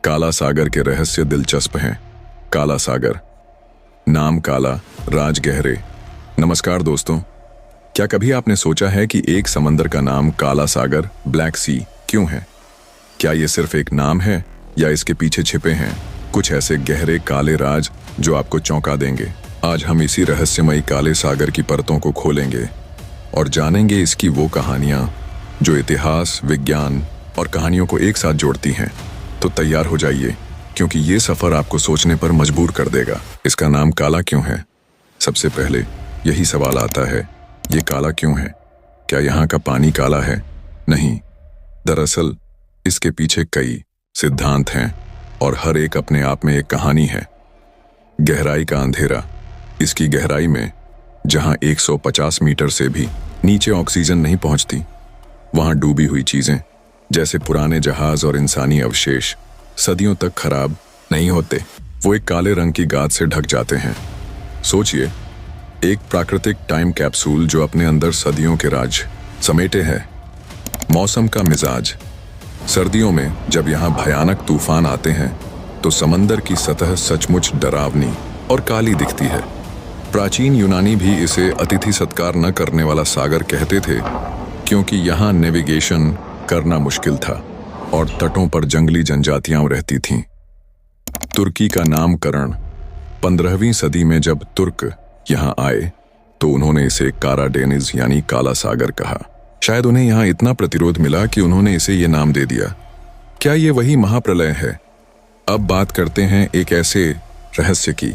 काला सागर के रहस्य दिलचस्प हैं। काला सागर, नाम काला, राज गहरे। नमस्कार दोस्तों, क्या कभी आपने सोचा है कि एक समंदर का नाम काला सागर, ब्लैक सी, क्यों है? क्या ये सिर्फ एक नाम है या इसके पीछे छिपे हैं कुछ ऐसे गहरे काले राज जो आपको चौंका देंगे? आज हम इसी रहस्यमयी काले सागर की परतों को खोलेंगे और जानेंगे इसकी वो कहानियां जो इतिहास, विज्ञान और कहानियों को एक साथ जोड़ती हैं। तो तैयार हो जाइए, क्योंकि ये सफर आपको सोचने पर मजबूर कर देगा। इसका नाम काला क्यों है? सबसे पहले यही सवाल आता है, ये काला क्यों है? क्या यहाँ का पानी काला है? नहीं, दरअसल इसके पीछे कई सिद्धांत हैं और हर एक अपने आप में एक कहानी है। गहराई का अंधेरा। इसकी गहराई में जहां 150 मीटर से भी नीचे ऑक्सीजन नहीं पहुंचती, वहां डूबी हुई चीजें जैसे पुराने जहाज और इंसानी अवशेष सदियों तक खराब नहीं होते, वो एक काले रंग की गाद से ढक जाते हैं। सोचिए, एक प्राकृतिक टाइम कैप्सूल जो अपने अंदर सदियों के राज समेटे है। मौसम का मिजाज। सर्दियों में जब यहाँ भयानक तूफान आते हैं तो समंदर की सतह सचमुच डरावनी और काली दिखती है। प्राचीन यूनानी भी इसे अतिथि सत्कार न करने वाला सागर कहते थे, क्योंकि यहाँ नेविगेशन करना मुश्किल था और तटों पर जंगली जनजातियां रहती थीं। तुर्की का नामकरण। 15वीं सदी में जब तुर्क यहाँ आए तो उन्होंने इसे कारा डेनिज यानी काला सागर कहा। शायद उन्हें यहाँ इतना प्रतिरोध मिला कि उन्होंने इसे ये नाम दे दिया। क्या ये वही महाप्रलय है? अब बात करते हैं एक ऐसे रहस्य की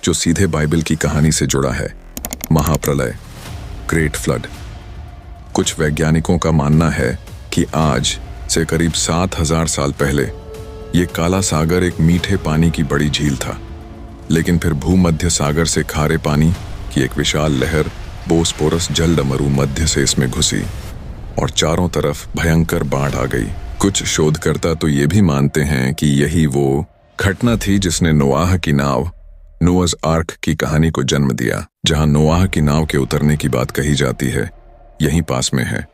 जो सीधे बाइबल की कहानी से जुड़ा है। महाप्रलय, ग्रेट फ्लड। कुछ वैज्ञानिकों का मानना है कि आज से करीब 7000 साल पहले ये काला सागर एक मीठे पानी की बड़ी झील था, लेकिन फिर भूमध्य सागर से खारे पानी की एक विशाल लहर बोस्पोरस जलडमरू मध्य से इसमें घुसी और चारों तरफ भयंकर बाढ़ आ गई। कुछ शोधकर्ता तो ये भी मानते हैं कि यही वो घटना थी जिसने नोआह की नाव, नोअस आर्क की कहानी को जन्म दिया। जहां नोआह की नाव के उतरने की बात कही जाती है, यहीं पास में है।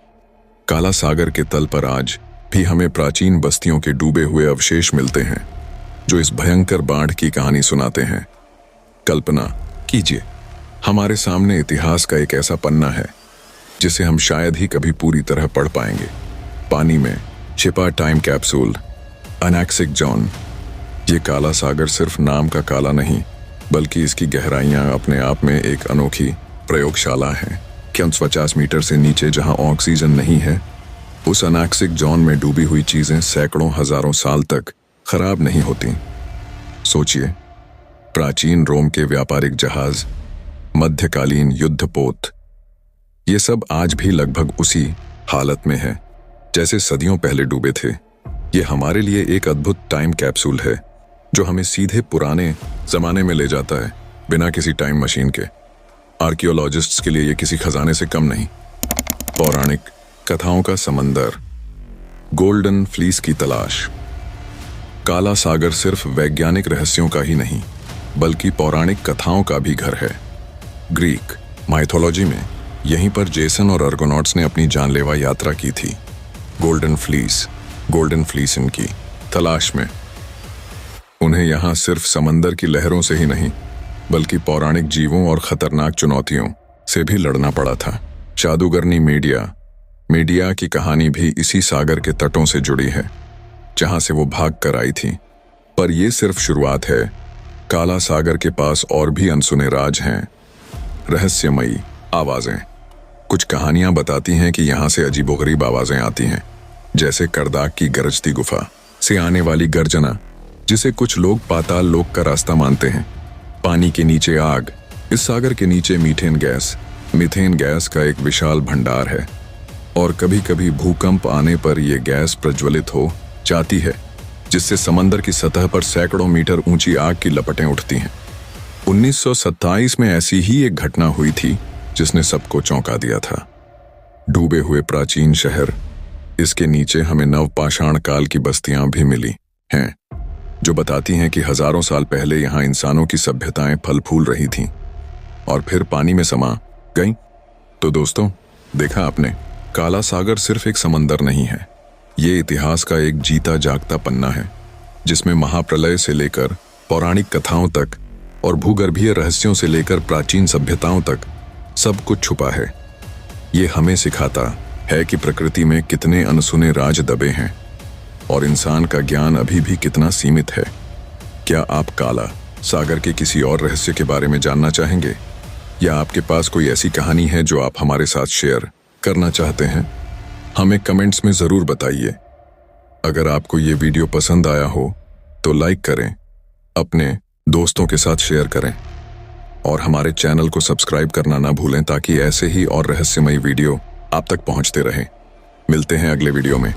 काला सागर के तल पर आज भी हमें प्राचीन बस्तियों के डूबे हुए अवशेष मिलते हैं जो इस भयंकर बाढ़ की कहानी सुनाते हैं। कल्पना कीजिए, हमारे सामने इतिहास का एक ऐसा पन्ना है जिसे हम शायद ही कभी पूरी तरह पढ़ पाएंगे। पानी में छिपा टाइम कैप्सूल, अनैक्सिक जॉन। ये काला सागर सिर्फ नाम का काला नहीं, बल्कि इसकी गहराइयां अपने आप में एक अनोखी प्रयोगशाला है। 50 मीटर से नीचे जहां ऑक्सीजन नहीं है, उस अनैक्सिक जॉन में डूबी हुई चीजें सैकड़ों हजारों साल तक खराब नहीं होती। सोचिए, प्राचीन रोम के व्यापारिक जहाज, मध्यकालीन युद्धपोत, ये सब आज भी लगभग उसी हालत में है जैसे सदियों पहले डूबे थे। ये हमारे लिए एक अद्भुत टाइम कैप्सूल है जो हमें सीधे पुराने जमाने में ले जाता है, बिना किसी टाइम मशीन के। आर्कियोलॉजिस्ट्स के लिए ये किसी खजाने से कम नहीं। पौराणिक कथाओं का समंदर। गोल्डन फ्लीस की तलाश। काला सागर सिर्फ वैज्ञानिक रहस्यों का ही नहीं, बल्कि पौराणिक कथाओं का भी घर है। ग्रीक माइथोलॉजी में यहीं पर जेसन और आर्गोनॉट्स ने अपनी जानलेवा यात्रा की थी। गोल्डन फ्लीस इनकी तलाश में। उन्हें यहाँ सिर्फ समंदर की लहरों से ही नहीं, बल्कि पौराणिक जीवों और खतरनाक चुनौतियों से भी लड़ना पड़ा था। जादूगरनी मीडिया की कहानी भी इसी सागर के तटों से जुड़ी है, जहां से वो भाग कर आई थी। पर यह सिर्फ शुरुआत है। काला सागर के पास और भी अनसुने राज हैं। रहस्यमयी आवाजें। कुछ कहानियां बताती हैं कि यहाँ से अजीबोगरीब आवाजें आती हैं, जैसे करदाक की गरजती गुफा से आने वाली गर्जना, जिसे कुछ लोग पाताल लोक का रास्ता मानते हैं। पानी के नीचे आग। इस सागर के नीचे मीथेन गैस का एक विशाल भंडार है और कभी कभी भूकंप आने पर यह गैस प्रज्वलित हो जाती है, जिससे समंदर की सतह पर सैकड़ों मीटर ऊंची आग की लपटें उठती हैं। 1927 में ऐसी ही एक घटना हुई थी जिसने सबको चौंका दिया था। डूबे हुए प्राचीन शहर। इसके नीचे हमें नवपाषाण काल की बस्तियां भी मिली हैं, जो बताती हैं कि हजारों साल पहले यहाँ इंसानों की सभ्यताएं फल फूल रही थीं और फिर पानी में समा गईं। तो दोस्तों, देखा आपने, काला सागर सिर्फ एक समंदर नहीं है, ये इतिहास का एक जीता जागता पन्ना है जिसमें महाप्रलय से लेकर पौराणिक कथाओं तक और भूगर्भीय रहस्यों से लेकर प्राचीन सभ्यताओं तक सब कुछ छुपा है। ये हमें सिखाता है कि प्रकृति में कितने अनसुने राज दबे हैं और इंसान का ज्ञान अभी भी कितना सीमित है। क्या आप काला सागर के किसी और रहस्य के बारे में जानना चाहेंगे, या आपके पास कोई ऐसी कहानी है जो आप हमारे साथ शेयर करना चाहते हैं? हमें कमेंट्स में ज़रूर बताइए। अगर आपको ये वीडियो पसंद आया हो तो लाइक करें, अपने दोस्तों के साथ शेयर करें और हमारे चैनल को सब्सक्राइब करना ना भूलें ताकि ऐसे ही और रहस्यमयी वीडियो आप तक पहुंचते रहें। मिलते हैं अगले वीडियो में।